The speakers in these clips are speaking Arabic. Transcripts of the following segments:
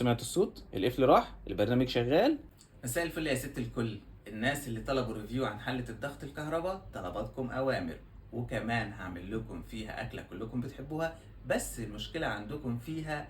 سمعت الصوت؟ القفل راح، البرنامج شغال. مساء الفل يا ست الكل. الناس اللي طلبوا ريفيو عن حلة الضغط الكهرباء طلباتكم أوامر، وكمان هعمل لكم فيها أكلة كلكم بتحبوها، بس المشكلة عندكم فيها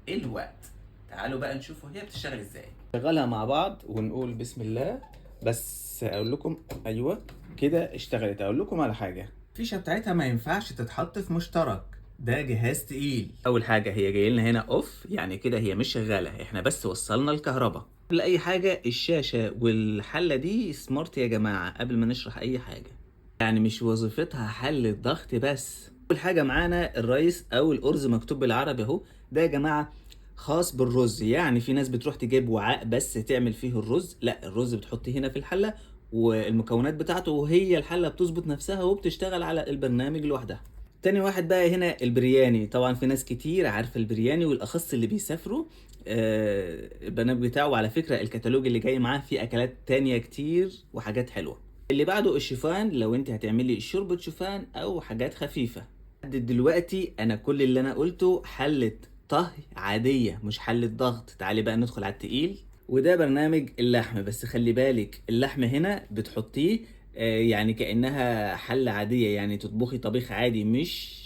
الوقت. تعالوا بقى نشوفوا هي بتشتغل ازاي. شغلها مع بعض ونقول بسم الله. بس اقول لكم ايوه كده اشتغلت. اقول لكم على حاجه، الفيشة بتاعتها ما ينفعش تتحط في مشترك، ده جهاز تقيل. اول حاجه هي جاي لنا هنا اوف، يعني كده هي مش شغاله، احنا بس وصلنا الكهرباء. قبل اي حاجه الشاشه والحله دي سمارت يا جماعه، قبل ما نشرح اي حاجه. يعني مش وظيفتها حل الضغط بس. اول حاجه معانا الرئيس او الارز مكتوب بالعربي اهو، ده يا جماعه خاص بالرز. يعني في ناس بتروح تجيب وعاء بس تعمل فيه الرز، لا الرز بتحطيه هنا في الحله والمكونات بتاعته، وهي الحله بتظبط نفسها وبتشتغل على البرنامج لوحدها. تاني واحد بقى هنا البرياني. طبعا في ناس كتير عارفه البرياني، والاخص اللي بيسافروا. البرنامج بتاعه على فكره الكتالوج اللي جاي معاه فيه اكلات تانية كتير وحاجات حلوه. اللي بعده الشوفان، لو انت هتعملي شوربه شوفان او حاجات خفيفه. لحد دلوقتي انا كل اللي انا قلته حله طهي عاديه مش حله ضغط. تعالي بقى ندخل على التقيل، وده برنامج اللحم. بس خلي بالك اللحم هنا بتحطيه يعني كأنها حلة عادية، يعني تطبخي طبيخ عادي، مش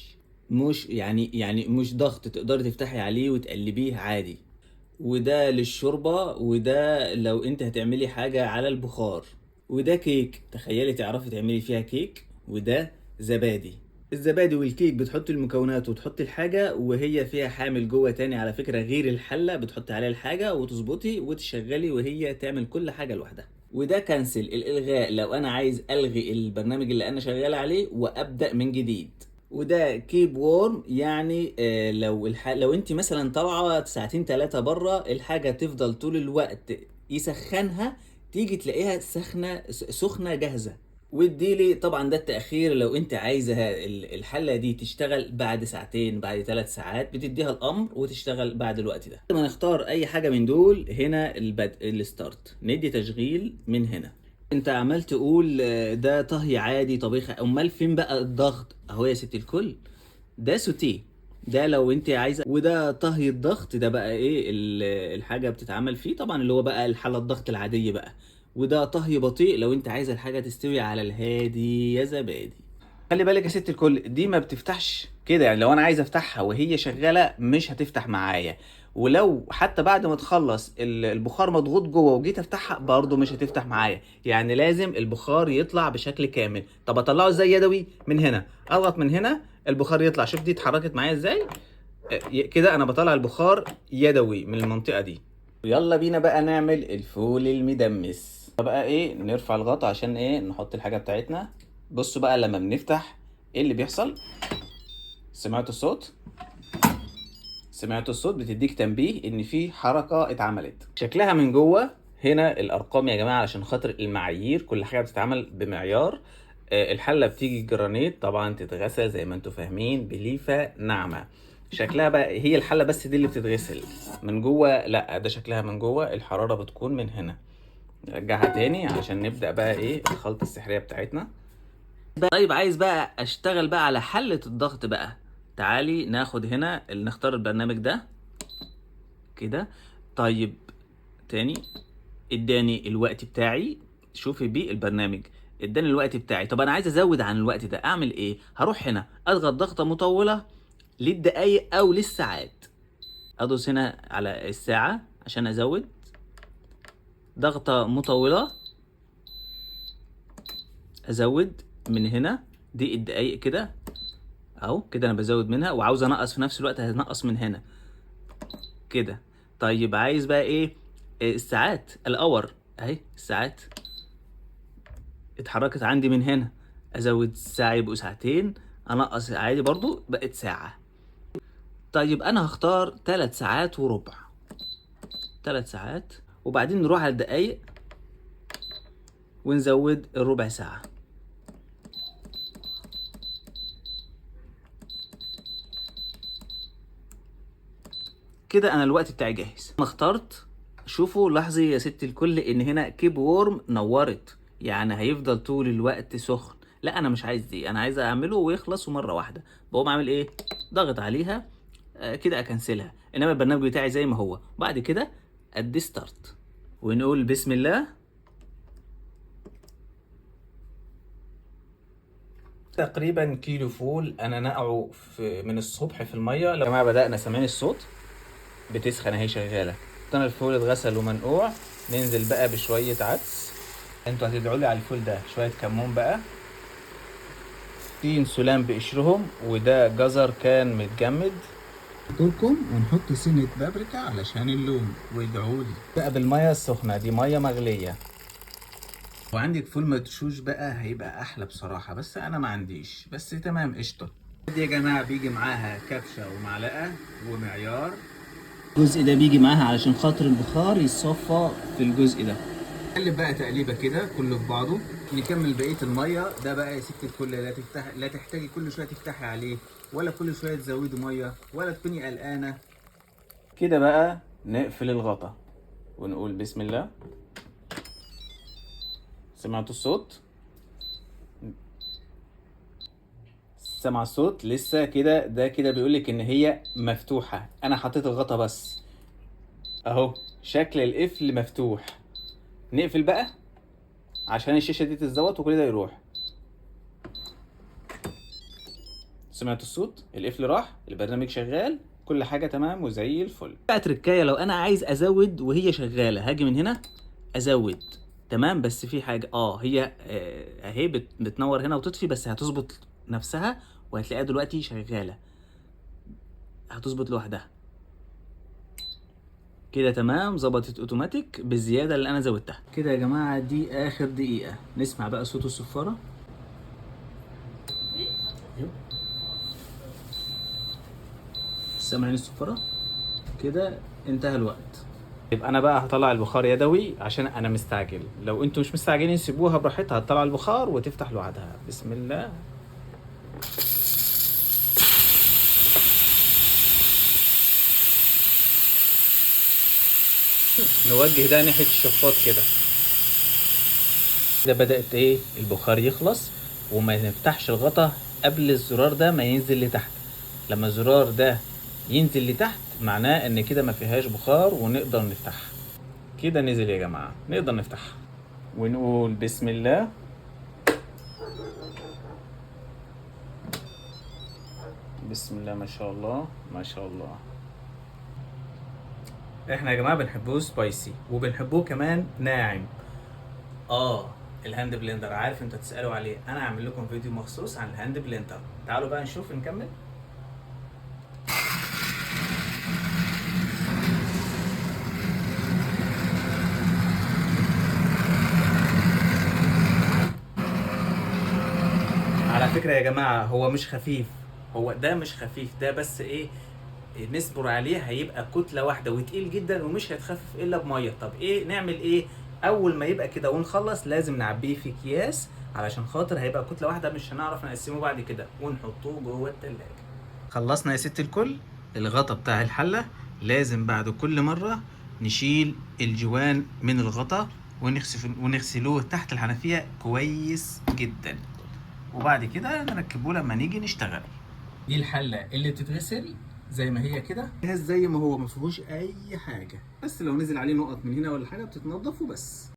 يعني مش ضغط، تقدري تفتحي عليه وتقلبيه عادي. وده للشوربة، وده لو انت هتعملي حاجة على البخار. وده كيك، تخيلي تعرفي تعملي فيها كيك. وده زبادي. الزبادي والكيك بتحطي المكونات وتحطي الحاجة وهي فيها حامل جوه تاني على فكرة غير الحلة، بتحطي عليها الحاجة وتظبطي وتشغلي وهي تعمل كل حاجة لوحدها. وده كنسل الالغاء، لو انا عايز الغي البرنامج اللي انا شغال عليه وابدا من جديد. وده كيب وورم، يعني لو انت مثلا طالعه ساعتين ثلاثه بره، الحاجه تفضل طول الوقت يسخنها، تيجي تلاقيها سخنه جاهزه. واديلي طبعا ده التاخير، لو انت عايزه الحله دي تشتغل بعد ساعتين بعد 3 ساعات، بتديها الامر وتشتغل بعد الوقت ده. لما نختار اي حاجه من دول، هنا البدء الستارت، ندي تشغيل من هنا. انت عمال تقول ده طهي عادي طبيخ، امال فين بقى الضغط؟ اهو يا ست الكل، ده سوتيه، ده لو انت عايزه. وده طهي الضغط، ده بقى ايه الحاجه بتتعمل فيه طبعا، اللي هو بقى الحاله الضغط العاديه بقى. وده طهي بطيء، لو انت عايزه الحاجه تستوي على الهادي يا زبادي. خلي بالك يا ست الكل، دي ما بتفتحش كده، يعني لو انا عايز افتحها وهي شغاله مش هتفتح معايا. ولو حتى بعد ما تخلص البخار مضغوط جوه وجيت افتحها برضه مش هتفتح معايا. يعني لازم البخار يطلع بشكل كامل. طب اطلعه ازاي؟ يدوي من هنا، اضغط من هنا البخار يطلع. شوف دي اتحركت معايا ازاي. كده انا بطلع البخار يدوي من المنطقه دي. يلا بينا بقى نعمل الفول المدمس. بقى ايه، نرفع الغطا عشان ايه نحط الحاجه بتاعتنا. بصوا بقى لما بنفتح ايه اللي بيحصل. سمعتوا الصوت؟ سمعتوا الصوت؟ بتديك تنبيه ان في حركه اتعملت. شكلها من جوه هنا الارقام يا جماعه علشان خاطر المعايير، كل حاجه بتتعمل بمعيار. الحله بتيجي جرانيت طبعا، تتغسل زي ما انتم فاهمين بليفه ناعمه. شكلها بقى هي الحله بس دي اللي بتتغسل من جوه، لا ده شكلها من جوه. الحراره بتكون من هنا. نرجعها تاني علشان نبدا بقى ايه الخلطه السحريه بتاعتنا. طيب عايز بقى اشتغل بقى على حلة الضغط بقى. تعالي ناخد هنا نختار البرنامج ده كده. طيب تاني، اداني الوقت بتاعي. شوفي بيه البرنامج اداني الوقت بتاعي. طب انا عايز ازود عن الوقت ده، اعمل ايه؟ هروح هنا اضغط ضغطة مطولة للدقايق او للساعات. ادوس هنا على الساعة عشان ازود ضغطة مطولة. ازود من هنا، دي الدقايق كده اهو كده، انا بزود منها وعاوز انقص في نفس الوقت، هنقص من هنا كده. طيب عايز بقى ايه؟ الساعات الاور اهي، الساعات اتحركت عندي من هنا. ازود الساعه يبقوا ساعتين، انقص عادي برضو بقت ساعه. طيب انا هختار 3 ساعات وربع. 3 ساعات، وبعدين نروح على الدقايق ونزود الربع ساعه. كده انا الوقت بتاعي جاهز. انا اخترت. شوفوا لاحظي يا ست الكل ان هنا كيب وورم نورت، يعني هيفضل طول الوقت سخن. لا انا مش عايز دي، انا عايز اعمله ويخلص ومره واحده. بقوم اعمل ايه؟ ضغط عليها كده اكنسلها. انما البرنامج بتاعي زي ما هو. بعد كده ادي ستارت ونقول بسم الله. تقريبا كيلو فول انا نقعه من الصبح في الميه. يا جماعه بدأنا سامعين الصوت، بتسخن اهي شغاله. طن الفول اتغسل ومنقوع. ننزل بقى بشويه عدس. انتوا هتدعوا لي على الفول ده. شويه كمون بقى، تين سلام بقشرهم، وده جزر كان متجمد لكم. ونحط سنة بابريكا علشان اللون، وادعوا لي بقى بالميه السخنه دي، ميه مغليه. وعندك فول مدشوش بقى هيبقى احلى بصراحه، بس انا ما عنديش، بس تمام قشطه. دي يا جماعه بيجي معاها كبشه ومعلقه ومعيار. الجزء ده بيجي معاها علشان خاطر البخار يتصفى في الجزء ده. نقلب بقى تقليبه كده كله في بعضه. نكمل بقيه الميه. ده بقى يا ست الكل لا تحتاجي كل شويه تفتحي عليه، ولا كل شويه تزودي ميه، ولا تكوني قلقانه. كده بقى نقفل الغطا ونقول بسم الله. سمعتوا الصوت؟ سمع الصوت لسه كده؟ ده كده بيقولك ان هي مفتوحه. انا حطيت الغطا بس اهو، شكل القفل مفتوح. نقفل بقى عشان الشاشه دي تتظبط وكل ده يروح. سمعت الصوت؟ القفل راح، البرنامج شغال، كل حاجه تمام وزي الفل. بقى تركايه، لو انا عايز ازود وهي شغاله هاجي من هنا ازود. تمام، بس في حاجه هي اهي بتنور هنا وتطفي، بس هتظبط نفسها وهتلاقيها دلوقتي شغاله. هتظبط لوحدها كده. تمام، ظبطت اوتوماتيك بالزياده اللي انا زودتها. كده يا جماعه دي اخر دقيقه. نسمع بقى صوت الصفاره. سامعين الصفاره؟ كده انتهى الوقت. يبقى انا بقى هطلع البخار يدوي عشان انا مستعجل. لو انتوا مش مستعجلين سيبوها براحتها، هتطلع البخار وتفتح لوحدها. بسم الله. نوجه ده ناحية الشفاط كده. ده بدأت ايه البخار يخلص، وما نفتحش الغطا قبل الزرار ده ما ينزل لتحت. لما الزرار ده ينزل لتحت معناه ان كده ما فيهاش بخار ونقدر نفتحها. كده نزل يا جماعة، نقدر نفتحها ونقول بسم الله. بسم الله ما شاء الله ما شاء الله. احنا يا جماعه بنحبوه سبايسي وبنحبوه كمان ناعم. الهاند بلندر، عارف انتوا تسالوا عليه. انا هعمل لكم فيديو مخصوص عن الهاند بلندر. تعالوا بقى نشوف نكمل. على فكره يا جماعه هو مش خفيف، هو ده مش خفيف، ده بس ايه نصبر عليه. هيبقى كتله واحده وتقيل جدا ومش هيتخفف الا بميه. طب ايه نعمل ايه؟ اول ما يبقى كده ونخلص لازم نعبيه في اكياس، علشان خاطر هيبقى كتله واحده مش هنعرف نقسمه بعد كده، ونحطوه جوه التلاجة. خلصنا يا ست الكل. الغطا بتاع الحله لازم بعد كل مره نشيل الجوان من الغطا ونغسلوه تحت الحنفيه كويس جدا، وبعد كده نركبوه لما نيجي نشتغل. دي الحله اللي بتتغسل زي ما هي كده، زي ما هو ما فيهوش اي حاجه، بس لو نزل عليه نقط من هنا ولا حاجه بتتنضف وبس.